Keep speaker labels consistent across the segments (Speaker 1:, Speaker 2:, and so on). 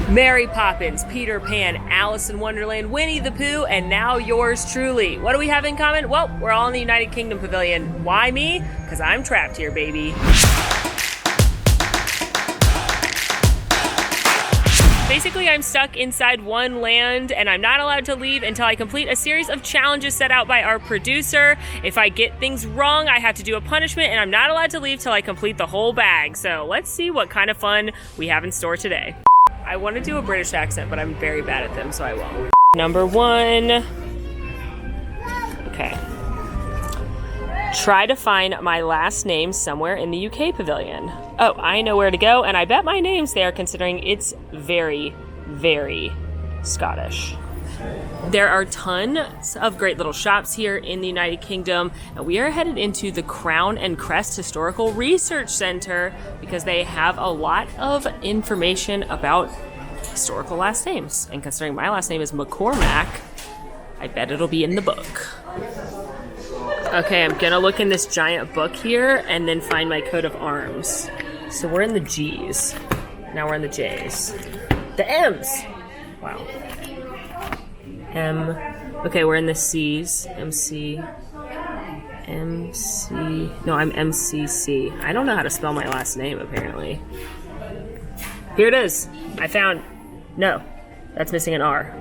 Speaker 1: Mary Poppins, Peter Pan, Alice in Wonderland, Winnie the Pooh, and now yours truly. What do we have in common? Well, we're all in the United Kingdom Pavilion. Why me? Because I'm trapped here, baby. Basically, I'm stuck inside one land, and I'm not allowed to leave until I complete a series of challenges set out by our producer. If I get things wrong, I have to do a punishment, and I'm not allowed to leave till I complete the whole bag. So let's see what kind of fun we have in store today. I want to do a British accent, but I'm very bad at them, so I won't. Number 1. Okay. Try to find my last name somewhere in the UK pavilion. Oh, I know where to go, and I bet my name's there considering it's very, very Scottish. There are tons of great little shops here in the United Kingdom, and we are headed into the Crown and Crest Historical Research Center because they have a lot of information about historical last names. And considering my last name is McCormack, I bet it'll be in the book. Okay, I'm gonna look in this giant book here and then find my coat of arms. So we're in the G's. Now we're in the J's. The M's! Wow. M. Okay, we're in the C's. MC. MC. No, I'm MCC. I don't know how to spell my last name, apparently. Here it is. I found... No, that's missing an R.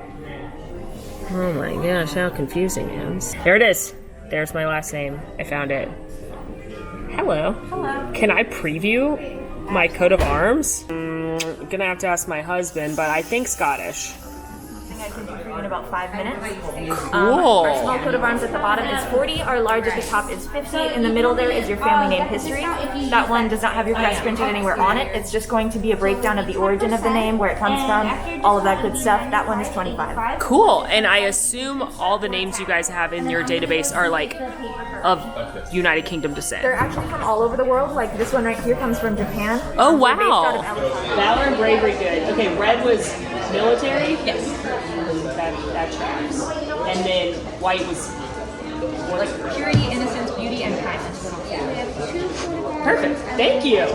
Speaker 1: Oh my gosh, how confusing it is. There it is. There's my last name. I found it. Hello.
Speaker 2: Hello.
Speaker 1: Can I preview my coat of arms? I'm gonna have to ask my husband, but I think Scottish.
Speaker 2: I can do for you in about 5 minutes.
Speaker 1: Cool.
Speaker 2: Our small coat of arms at the bottom is 40. Our large at the top is 50. In the middle there is your family name history. That one does not have your crest printed anywhere on it. It's just going to be a breakdown of the origin of the name, where it comes from, all of that good stuff. That one is 25.
Speaker 1: Cool. And I assume all the names you guys have in your database are like of United Kingdom descent.
Speaker 2: They're actually from all over the world. Like this one right here comes from Japan.
Speaker 1: Oh,
Speaker 2: They're based
Speaker 1: wow.
Speaker 2: out of Alabama.
Speaker 1: Valor and bravery, good. Okay, red was military?
Speaker 2: Yes.
Speaker 1: That tracks. And then white was
Speaker 3: Like purity, innocence, beauty, and kindness.
Speaker 1: perfect. Thank you.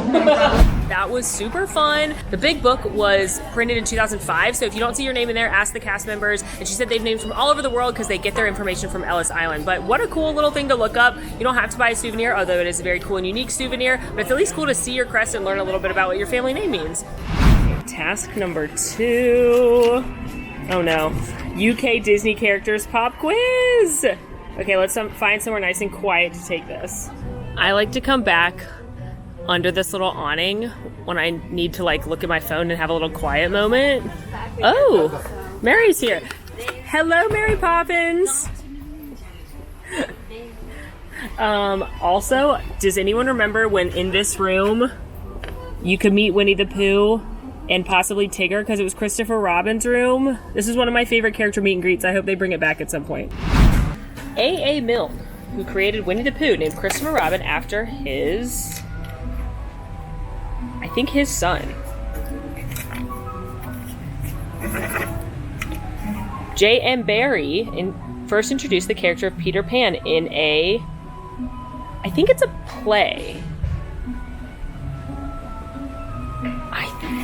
Speaker 1: That was super fun. The big book was printed in 2005, so if you don't see your name in there, ask the cast members. And she said they've names from all over the world because they get their information from Ellis Island. But what a cool little thing to look up. You don't have to buy a souvenir, although it is a very cool and unique souvenir, but it's at least cool to see your crest and learn a little bit about what your family name means. Task number 2. Oh no. UK Disney characters pop quiz! Okay, let's find somewhere nice and quiet to take this. I like to come back under this little awning when I need to like look at my phone and have a little quiet moment. Oh, Mary's here. Hello, Mary Poppins. Also, does anyone remember when in this room you could meet Winnie the Pooh and possibly Tigger because it was Christopher Robin's room? This is one of my favorite character meet and greets. I hope they bring it back at some point. A.A. Milne, who created Winnie the Pooh, named Christopher Robin after his... I think his son. J.M. Barrie first introduced the character of Peter Pan in a... I think it's a play.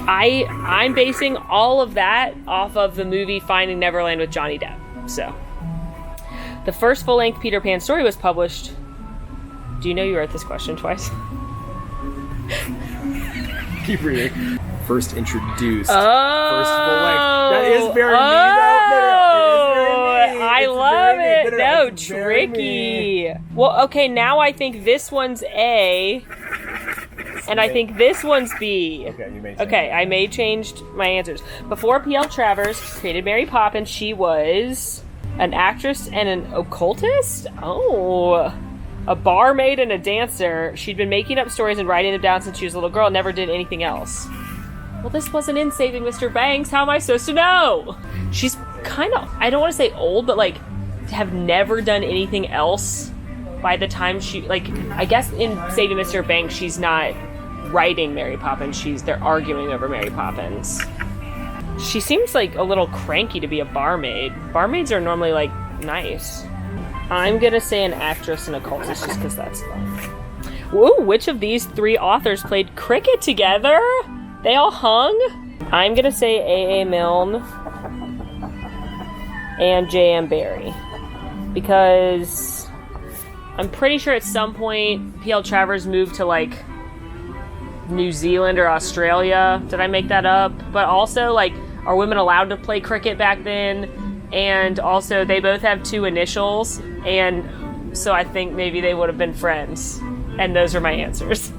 Speaker 1: I'm basing all of that off of the movie Finding Neverland with Johnny Depp. So, the first full-length Peter Pan story was published... Do you know you wrote this question twice?
Speaker 4: Keep reading. First introduced.
Speaker 1: Oh,
Speaker 4: first full length. That is very
Speaker 1: oh,
Speaker 4: me.
Speaker 1: I love it. No, tricky. Well, okay, now I think this one's A, and I think this one's B.
Speaker 4: Okay, you may change.
Speaker 1: Okay, I may change my answers. Before P.L. Travers created Mary Poppins, she was an actress and an occultist? Oh, a barmaid and a dancer. She'd been making up stories and writing them down since she was a little girl, never did anything else. Well, this wasn't in Saving Mr. Banks. How am I supposed to know? She's kind of, I don't want to say old, but like, have never done anything else by the time she, like, I guess in Saving Mr. Banks, she's not writing Mary Poppins. They're arguing over Mary Poppins. She seems like a little cranky to be a barmaid. Barmaids are normally, like, nice. I'm gonna say an actress and occultist just because that's fun. Ooh, which of these 3 authors played cricket together? They all hung? I'm gonna say A.A. Milne and J.M. Barrie, because I'm pretty sure at some point P.L. Travers moved to like New Zealand or Australia. Did I make that up? But also, like, are women allowed to play cricket back then? And also, they both have 2 initials, and so I think maybe they would have been friends. And those are my answers.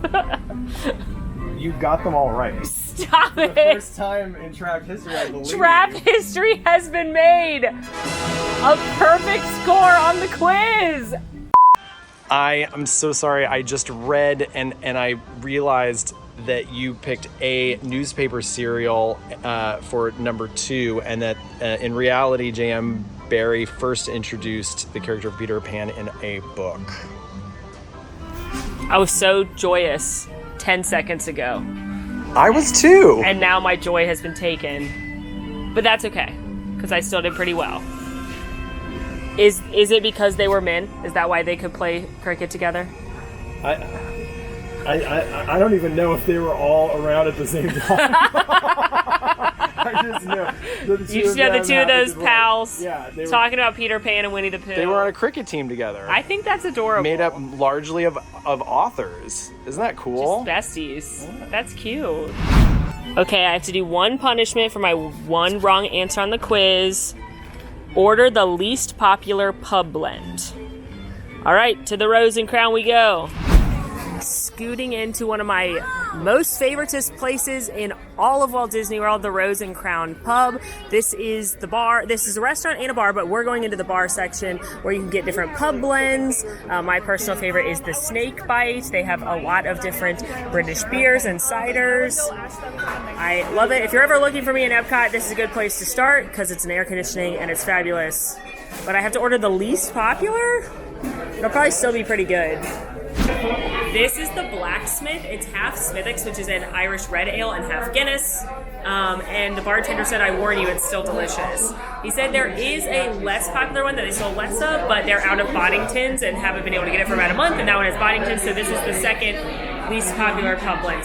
Speaker 4: You got them all right.
Speaker 1: Stop it!
Speaker 4: First time in trap history, I believe.
Speaker 1: Trap history has been made! A perfect score on the quiz!
Speaker 4: I am so sorry. I just read and I realized that you picked a newspaper serial for number 2, and that in reality, J.M. Barrie first introduced the character of Peter Pan in a book.
Speaker 1: I was so joyous 10 seconds ago.
Speaker 4: I was too.
Speaker 1: And now my joy has been taken. But that's okay, because I still did pretty well. Is it because they were men? Is that why they could play cricket together?
Speaker 4: I don't even know if they were all around at the same time. I just know.
Speaker 1: You just know the 2 of those pals talking
Speaker 4: were,
Speaker 1: about Peter Pan and Winnie the Pooh.
Speaker 4: They were on a cricket team together.
Speaker 1: I think that's adorable.
Speaker 4: Made up largely of authors. Isn't that cool?
Speaker 1: Just besties. Yeah. That's cute. Okay, I have to do 1 punishment for my 1 wrong answer on the quiz. Order the least popular pub blend. All right, to the Rose and Crown we go. Scooting into one of my most favoritist places in all of Walt Disney World, the Rose and Crown Pub. This is the bar. This is a restaurant and a bar, but we're going into the bar section where you can get different pub blends. My personal favorite is the Snake Bite. They have a lot of different British beers and ciders. I love it. If you're ever looking for me in EPCOT, this is a good place to start because it's an air conditioning and it's fabulous. But I have to order the least popular? It'll probably still be pretty good. This is the Blacksmith. It's half Smithwick's, which is an Irish red ale, and half Guinness. And the bartender said, I warn you, it's still delicious. He said there is a less popular one that they sold less of, but they're out of Boddington's and haven't been able to get it for about a month, and that one has Boddington's, so this is the second least popular pub blend.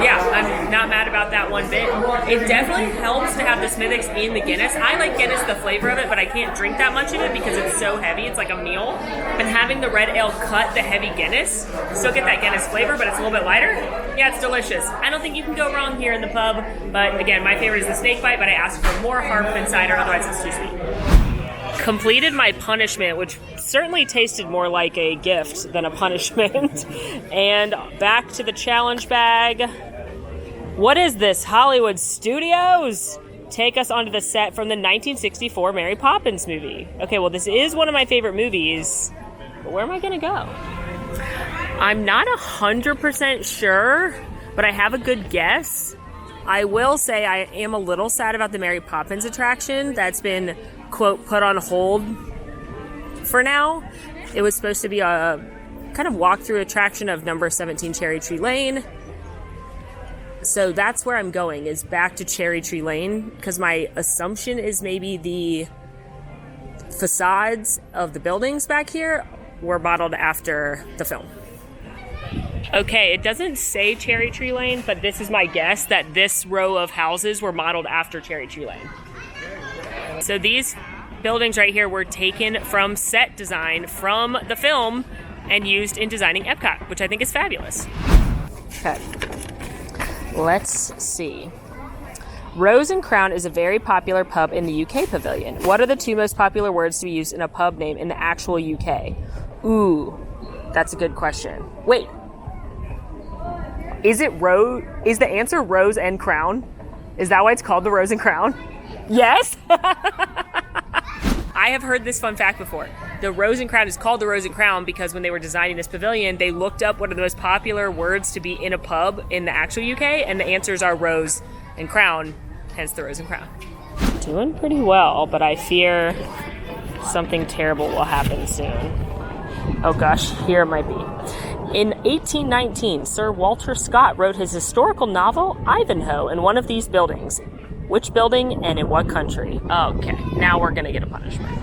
Speaker 1: Yeah, I'm not mad about that one bit. It definitely helps to have the Smithwick's in the Guinness. I like Guinness, the flavor of it, but I can't drink that much of it because it's so heavy. It's like a meal. And having the red ale cut the heavy Guinness, still get that Guinness flavor, but it's a little bit lighter. Yeah, it's delicious. I don't think you can go wrong here in the pub, but again, my favorite is the Snake Bite, but I asked for more Harpman cider, otherwise it's too sweet. Completed my punishment, which certainly tasted more like a gift than a punishment. And back to the challenge bag. What is this, Hollywood Studios? Take us onto the set from the 1964 Mary Poppins movie. Okay, well, this is one of my favorite movies, but where am I gonna go? I'm not 100% sure, but I have a good guess. I will say I am a little sad about the Mary Poppins attraction that's been, quote, put on hold for now. It was supposed to be a kind of walk-through attraction of number 17 Cherry Tree Lane. So that's where I'm going, is back to Cherry Tree Lane, because my assumption is maybe the facades of the buildings back here were modeled after the film. Okay, it doesn't say Cherry Tree Lane, but this is my guess that this row of houses were modeled after Cherry Tree Lane. So these buildings right here were taken from set design from the film and used in designing EPCOT, which I think is fabulous. Okay, let's see. Rose and Crown is a very popular pub in the UK pavilion. What are the 2 most popular words to be used in a pub name in the actual UK? Ooh, that's a good question. Wait. Is the answer Rose and Crown? Is that why it's called the Rose and Crown? Yes? I have heard this fun fact before. The Rose and Crown is called the Rose and Crown because when they were designing this pavilion, they looked up what are the most popular words to be in a pub in the actual UK, and the answers are Rose and Crown, hence the Rose and Crown. Doing pretty well, but I fear something terrible will happen soon. Oh gosh, here it might be. In 1819, Sir Walter Scott wrote his historical novel, Ivanhoe, in one of these buildings. Which building and in what country? Okay, now we're gonna get a punishment.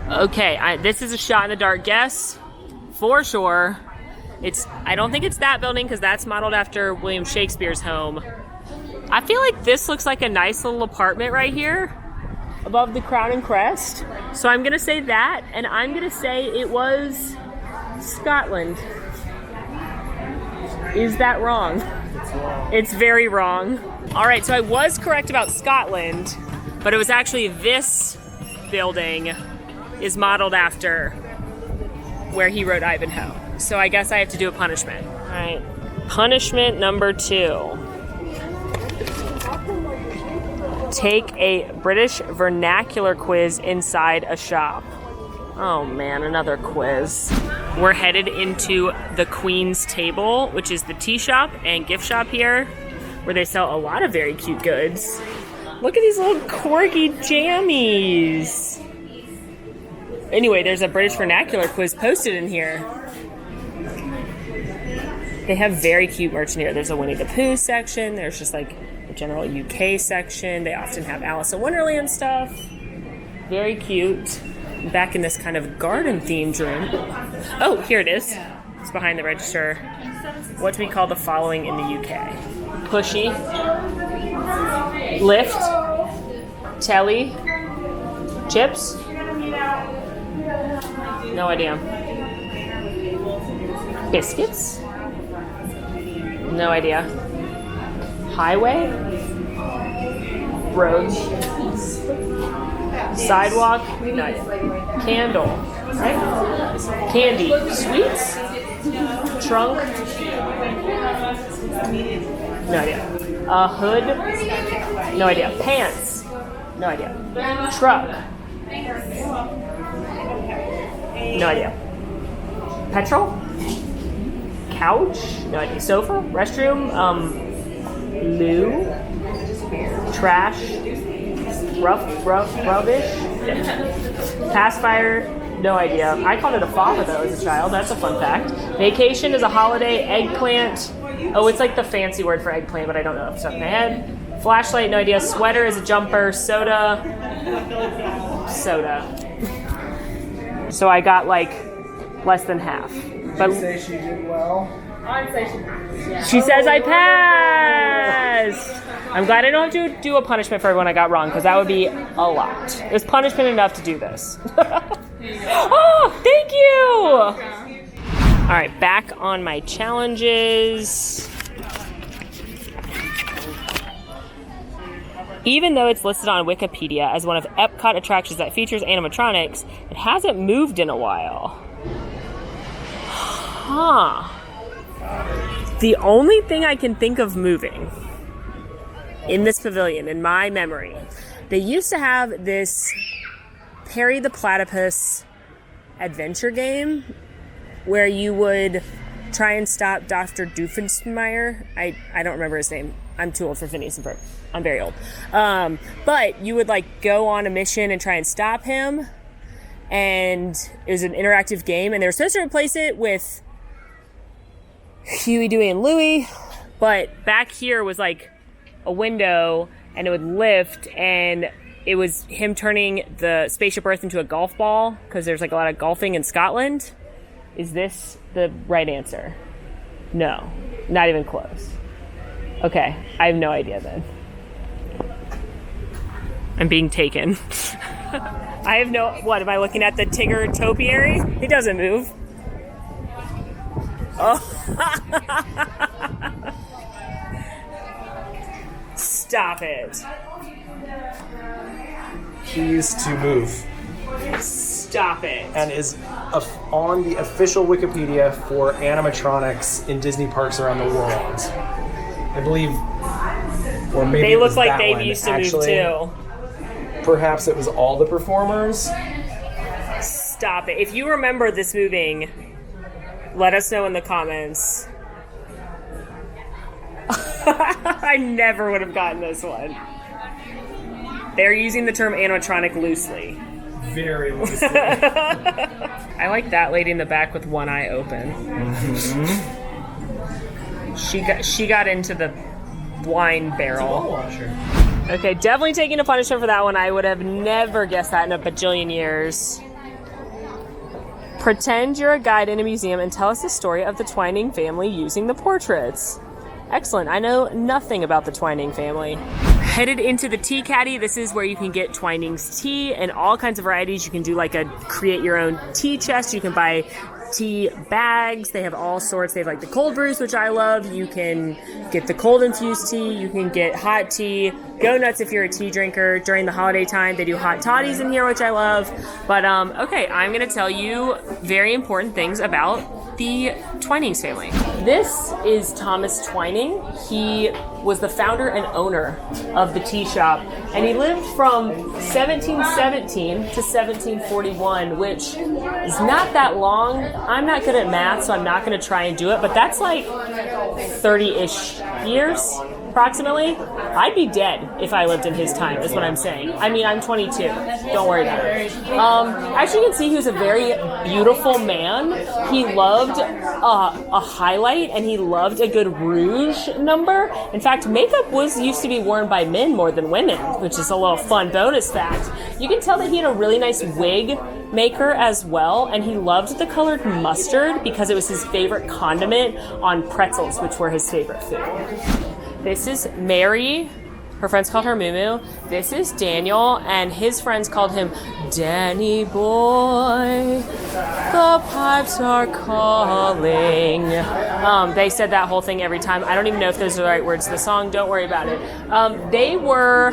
Speaker 1: Okay, this is a shot in the dark guess. for sure. I don't think it's that building because that's modeled after William Shakespeare's home. I feel like this looks like a nice little apartment right here above the Crown and Crest. So I'm gonna say that, and I'm gonna say it was Scotland. Is that wrong?
Speaker 4: It's wrong.
Speaker 1: It's very wrong. All right, so I was correct about Scotland, but it was actually this building is modeled after where he wrote Ivanhoe. So I guess I have to do a punishment. All right, punishment number 2. Take a British vernacular quiz inside a shop. Oh man, another quiz. We're headed into the Queen's Table, which is the tea shop and gift shop here, where they sell a lot of very cute goods. Look at these little corgi jammies. Anyway, there's a British vernacular quiz posted in here. They have very cute merch in here. There's a Winnie the Pooh section. There's just like a general UK section. They often have Alice in Wonderland stuff. Very cute. Back in this kind of garden themed room. Oh, here it is. It's behind the register. What do we call the following in the UK? Pushy. Lift. Telly. Chips. No idea. Biscuits. No idea. Highway. Road. Sidewalk. No idea. Candle. Right? Candy. Sweets. Trunk. No idea. A hood. No idea. Pants. No idea. Truck. No idea. Petrol. Couch. No idea. Sofa. Restroom. Loo. Trash. Rubbish. Pacifier. No idea. I called it a fava though as a child. That's a fun fact. Vacation is a holiday. Eggplant. Oh, it's like the fancy word for eggplant, but I don't know off the top of my head. Flashlight. No idea. Sweater is a jumper. Soda. So I got like less than half. But
Speaker 4: Did you say she did well?
Speaker 1: she says I passed. I'm glad I don't have to do a punishment for everyone I got wrong, because that would be a lot. It was punishment enough to do this. Oh, thank you. All right, back on my challenges. Even though it's listed on Wikipedia as one of EPCOT attractions that features animatronics, it hasn't moved in a while. Huh. The only thing I can think of moving in this pavilion, in my memory, they used to have this Perry the Platypus adventure game where you would try and stop Dr. Doofenshmirtz. I don't remember his name. I'm too old for Phineas and Ferb. I'm very old. But you would like go on a mission and try and stop him. And it was an interactive game, and they were supposed to replace it with Huey, Dewey, and Louie. But back here was like a window, and it would lift, and it was him turning the spaceship Earth into a golf ball, because there's like a lot of golfing in Scotland. Is this the right answer? No, not even close. Okay, I have no idea then. I'm being taken. I have no... What, am I looking at the Tigger topiary? He doesn't move. Oh. Stop it.
Speaker 4: He used to move.
Speaker 1: Stop it.
Speaker 4: And is on the official Wikipedia for animatronics in Disney parks around the world. I believe, or maybe
Speaker 1: they
Speaker 4: it
Speaker 1: look
Speaker 4: was
Speaker 1: like
Speaker 4: that
Speaker 1: they
Speaker 4: one,
Speaker 1: used to
Speaker 4: actually.
Speaker 1: move too.
Speaker 4: Perhaps it was all the performers.
Speaker 1: Stop it. If you remember this moving, let us know in the comments. I never would have gotten this one. They're using the term animatronic loosely.
Speaker 4: Very loosely.
Speaker 1: I like that lady in the back with one eye open.
Speaker 4: Mm-hmm.
Speaker 1: She got into the wine barrel.
Speaker 4: Washer.
Speaker 1: Okay, definitely taking a punishment for that one. I would have never guessed that in a bajillion years. Pretend you're a guide in a museum and tell us the story of the Twining family using the portraits. Excellent. I know nothing about the Twining family. Headed into the tea caddy. This is where you can get Twining's tea and all kinds of varieties. You can do like a create your own tea chest. You can buy tea bags. They have all sorts. They have like the cold brews, which I love. You can get the cold infused tea. You can get hot tea. Go nuts if you're a tea drinker. During the holiday time, they do hot toddies in here, which I love. But okay, I'm gonna tell you very important things about the Twinings family. This is Thomas Twining. He was the founder and owner of the tea shop, and he lived from 1717 to 1741, which is not that long. I'm not good at math, so I'm not going to try and do it, but that's like 30-ish years, approximately. I'd be dead if I lived in his time, is what I'm saying. I mean, I'm 22. Don't worry about it. As you can see, he was a very beautiful man. He loved a highlight, and he loved a good rouge number. In fact, makeup used to be worn by men more than women, which is a little fun bonus fact. You can tell that he had a really nice wig maker as well, and he loved the colored mustard because it was his favorite condiment on pretzels, which were his favorite food. This is Mary. Her friends called her Moo Moo. This is Daniel, and his friends called him Danny Boy. The pipes are calling. They said that whole thing every time. I don't even know if those are the right words to the song. Don't worry about it. They were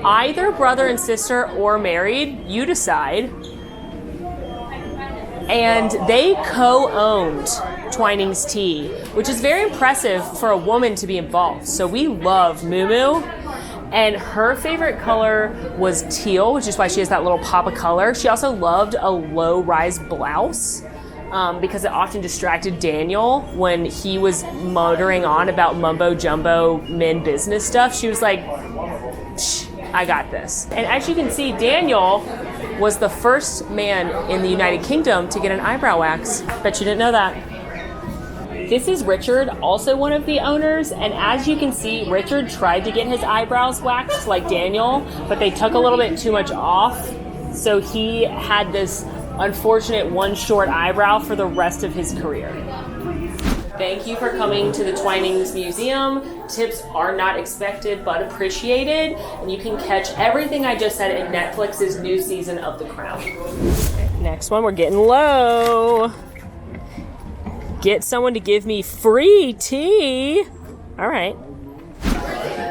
Speaker 1: either brother and sister or married. You decide. And they co-owned Twining's Tea, which is very impressive for a woman to be involved. So we love Moo Moo, and her favorite color was teal, which is why she has that little pop of color. She also loved a low-rise blouse because it often distracted Daniel when he was motoring on about mumbo-jumbo men business stuff. She was like, shh, I got this. And as you can see, Daniel was the first man in the United Kingdom to get an eyebrow wax. Bet you didn't know that. This is Richard, also one of the owners, and as you can see, Richard tried to get his eyebrows waxed like Daniel, but they took a little bit too much off, so he had this unfortunate one short eyebrow for the rest of his career. Thank you for coming to the Twinings Museum. Tips are not expected but appreciated, and you can catch everything I just said in Netflix's new season of The Crown. Next one, we're getting low. Get someone to give me free tea. All right.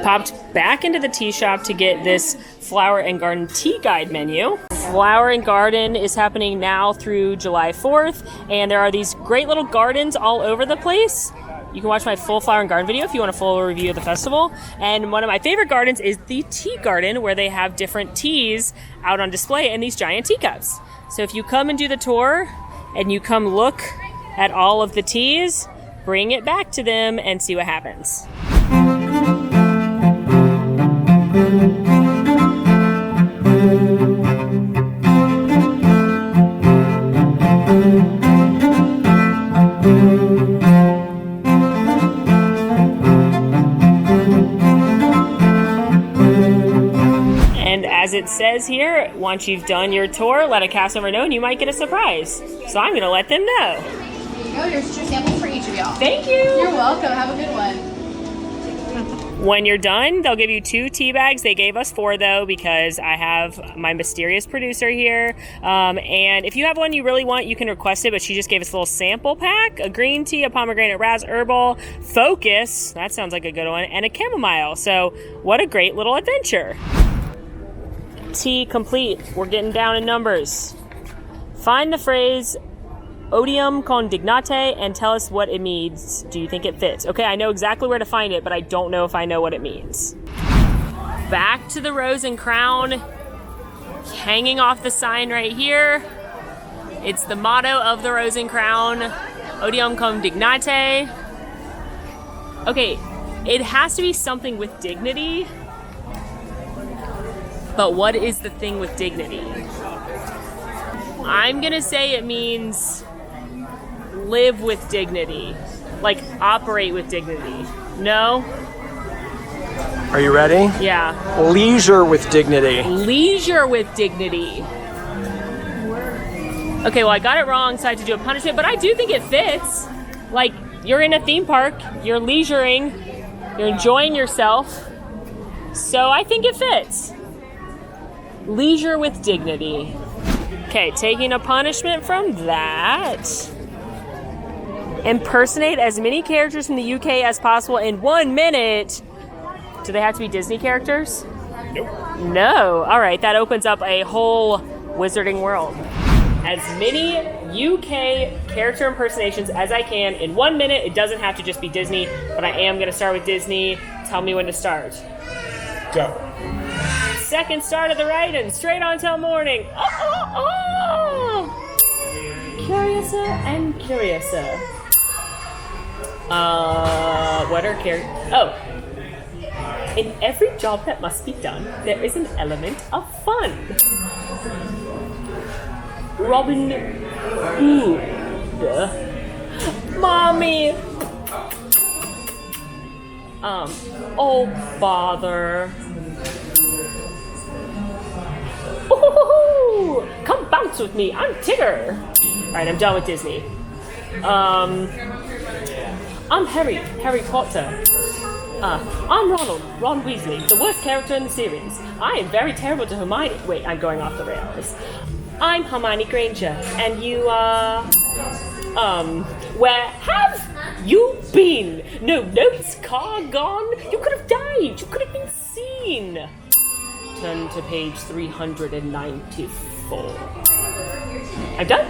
Speaker 1: Popped back into the tea shop to get this Flower and Garden tea guide menu. Flower and Garden is happening now through July 4th, and there are these great little gardens all over the place. You can watch my full Flower and Garden video if you want a full review of the festival. And one of my favorite gardens is the tea garden, where they have different teas out on display in these giant teacups. So if you come and do the tour and you come look at all of the teas, bring it back to them and see what happens. And as it says here, once you've done your tour, let a cast member know and you might get a surprise. So I'm gonna let them know.
Speaker 3: Oh, here's 2 samples for each of y'all.
Speaker 1: Thank you.
Speaker 3: You're welcome. Have a good one.
Speaker 1: When you're done, they'll give you 2 tea bags. They gave us 4 though, because I have my mysterious producer here. And if you have one you really want, you can request it, but she just gave us a little sample pack, a green tea, a pomegranate raz herbal, focus, that sounds like a good one, and a chamomile. So what a great little adventure. Tea complete. We're getting down in numbers. Find the phrase odium con dignate and tell us what it means. Do you think it fits? Okay, I know exactly where to find it, but I don't know if I know what it means. Back to the Rose and Crown, hanging off the sign right here. It's the motto of the Rose and Crown, odium con dignate. Okay, it has to be something with dignity, but what is the thing with dignity? I'm gonna say it means live with dignity, like operate with dignity. No?
Speaker 4: Are you ready?
Speaker 1: Yeah.
Speaker 4: Leisure with dignity.
Speaker 1: Leisure with dignity. Okay, well, I got it wrong, so I had to do a punishment, but I do think it fits. Like, you're in a theme park, you're leisuring, you're enjoying yourself, so I think it fits. Leisure with dignity. Okay, taking a punishment from that. Impersonate as many characters from the UK as possible in 1 minute. Do they have to be Disney characters?
Speaker 4: Nope.
Speaker 1: No. All right, that opens up a whole wizarding world. As many UK character impersonations as I can in 1 minute. It doesn't have to just be Disney, but I am going to start with Disney. Tell me when to start.
Speaker 4: Go.
Speaker 1: Second start of the right and straight on till morning. Oh. Curiouser and curiouser. What are characters? Oh. In every job that must be done, there is an element of fun. Robin Hood. Mommy. Oh bother. Ooh, come bounce with me, I'm Tigger. Alright, I'm done with Disney. I'm Harry Potter. I'm Ron Weasley, the worst character in the series. I am very terrible to Hermione. Wait, I'm going off the rails. I'm Hermione Granger, and you are... where have you been? No notes, car gone? You could have died, you could have been seen. Turn to page 394. I'm done.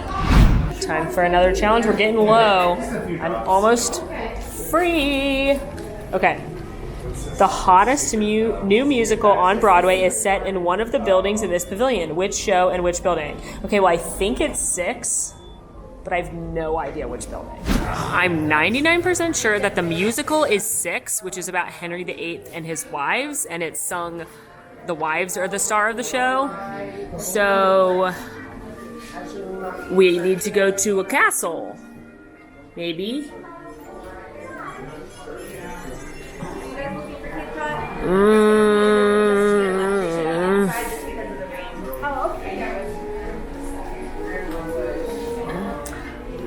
Speaker 1: Time for another challenge. We're getting low. I'm almost free. Okay. The hottest new musical on Broadway is set in one of the buildings in this pavilion. Which show and which building? Okay, well, I think it's 6, but I have no idea which building. I'm 99% sure that the musical is 6, which is about Henry VIII and his wives, and it's sung, the wives are the star of the show. So we need to go to a castle. Maybe.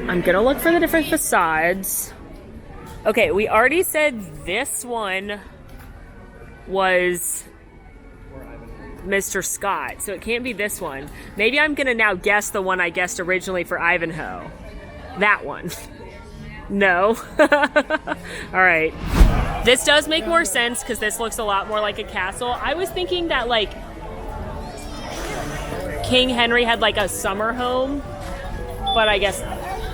Speaker 1: I'm gonna look for the different facades. Okay, we already said this one was Mr. Scott, so it can't be this one. Maybe I'm gonna now guess the one I guessed originally for Ivanhoe. That one. No. All right. This does make more sense because this looks a lot more like a castle. I was thinking that like King Henry had like a summer home, but I guess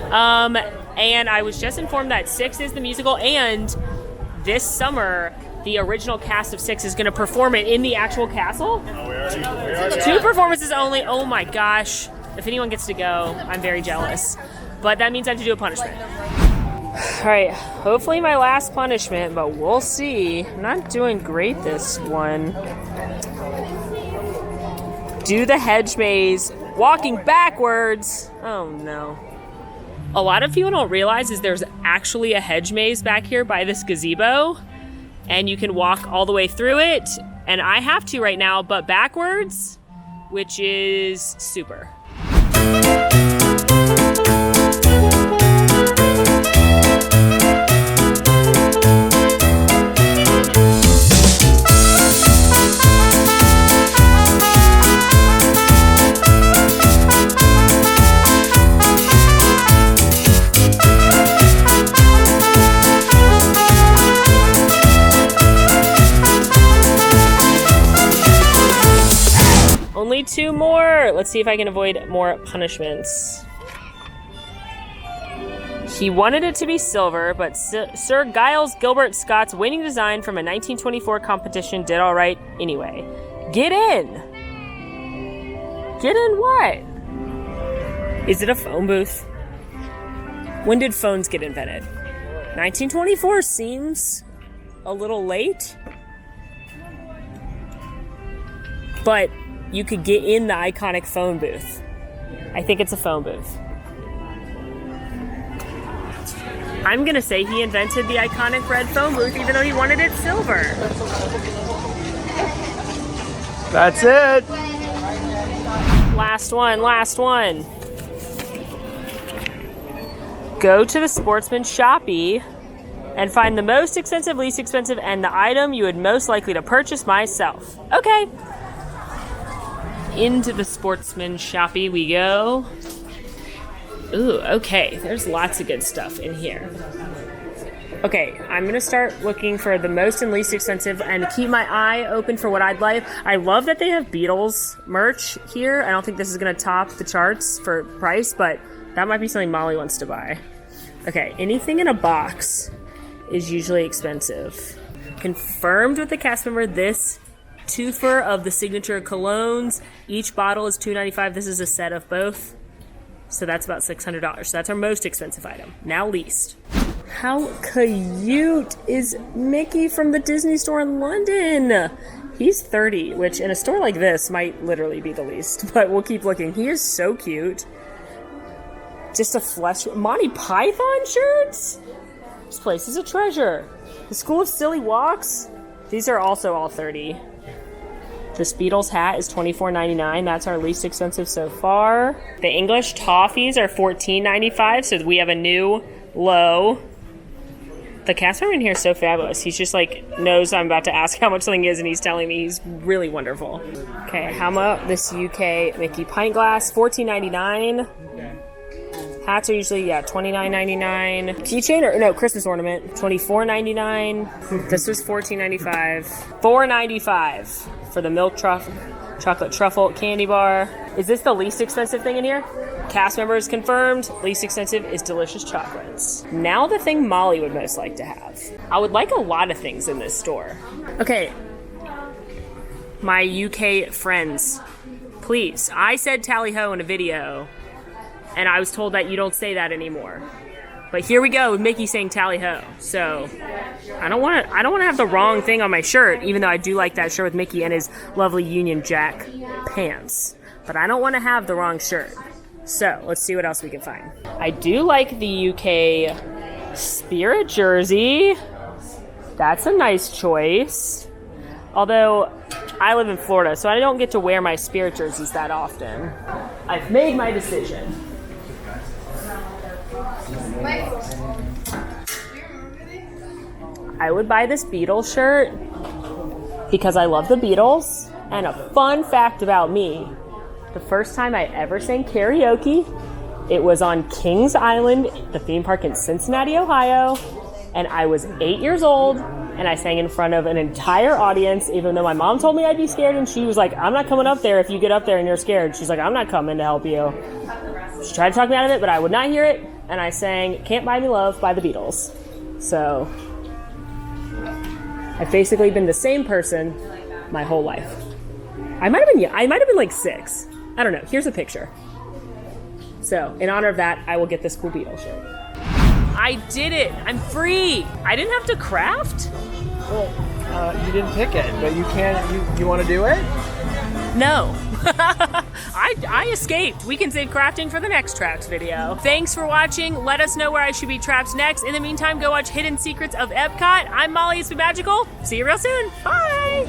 Speaker 1: and I was just informed that 6 is the musical, and this summer the original cast of 6 is going to perform it in the actual castle. Oh, 2 performances only. Oh my gosh. If anyone gets to go, I'm very jealous. But that means I have to do a punishment. Alright, hopefully my last punishment, but we'll see. I'm not doing great this one. Do the hedge maze, walking backwards. Oh no. A lot of people don't realize is there's actually a hedge maze back here by this gazebo, and you can walk all the way through it, and I have to right now, but backwards, which is super. Only 2 more. Let's see if I can avoid more punishments. He wanted it to be silver, but Sir Giles Gilbert Scott's winning design from a 1924 competition did all right anyway. Get in. Get in what? Is it a phone booth? When did phones get invented? 1924 seems a little late. But you could get in the iconic phone booth. I think it's a phone booth. I'm gonna say he invented the iconic red phone booth even though he wanted it silver.
Speaker 4: That's it.
Speaker 1: Last one, last one. Go to the Sportsman Shoppy and find the most expensive, least expensive, and the item you would most likely to purchase myself. Okay. Into the Sportsman Shoppy we go. Ooh, okay. There's lots of good stuff in here. Okay, I'm gonna start looking for the most and least expensive and keep my eye open for what I'd like. I love that they have Beatles merch here. I don't think this is gonna top the charts for price, but that might be something Molly wants to buy. Okay, anything in a box is usually expensive. Confirmed with the cast member, this twofer of the signature colognes. Each bottle is $2.95. This is a set of both. So that's about $600. So that's our most expensive item. Now least. How cute is Mickey from the Disney store in London? He's 30, which in a store like this might literally be the least, but we'll keep looking. He is so cute. Just a flesh. Monty Python shirts? This place is a treasure. The School of Silly Walks. These are also all 30. This Beatles hat is $24.99. That's our least expensive so far. The English toffees are $14.95, so we have a new low. The cast member in here is so fabulous. He's just like, knows I'm about to ask how much something is, and he's telling me. He's really wonderful. Okay, how about this UK Mickey pint glass? $14.99. Hats are usually, $29.99. Keychain, or no, Christmas ornament, $24.99. This was $14.95. $4.95 for the milk chocolate truffle candy bar. Is this the least expensive thing in here? Cast members confirmed. Least expensive is delicious chocolates. Now the thing Molly would most like to have. I would like a lot of things in this store. Okay, my UK friends, please. I said tally-ho in a video, and I was told that you don't say that anymore. But here we go with Mickey saying tally-ho. So I don't want to have the wrong thing on my shirt, even though I do like that shirt with Mickey and his lovely Union Jack pants. But I don't want to have the wrong shirt. So let's see what else we can find. I do like the UK Spirit jersey. That's a nice choice. Although I live in Florida, so I don't get to wear my Spirit jerseys that often. I've made my decision. I would buy this Beatles shirt because I love the Beatles. And a fun fact about me, the first time I ever sang karaoke, it was on Kings Island, the theme park in Cincinnati, Ohio. And I was 8 years old, and I sang in front of an entire audience, even though my mom told me I'd be scared, and she was like, I'm not coming up there if you get up there and you're scared. She's like, I'm not coming to help you. She tried to talk me out of it, but I would not hear it, and I sang Can't Buy Me Love by the Beatles. So I've basically been the same person my whole life. I might have been like 6. I don't know. Here's a picture. So in honor of that, I will get this cool Beatles shirt. I did it. I'm free. I didn't have to craft.
Speaker 4: Well, you didn't pick it, but you can. You want to do it?
Speaker 1: No. I escaped. We can save crafting for the next traps video. Thanks for watching. Let us know where I should be trapped next. In the meantime, go watch Hidden Secrets of EPCOT. I'm Molly. It's been magical. See you real soon. Bye.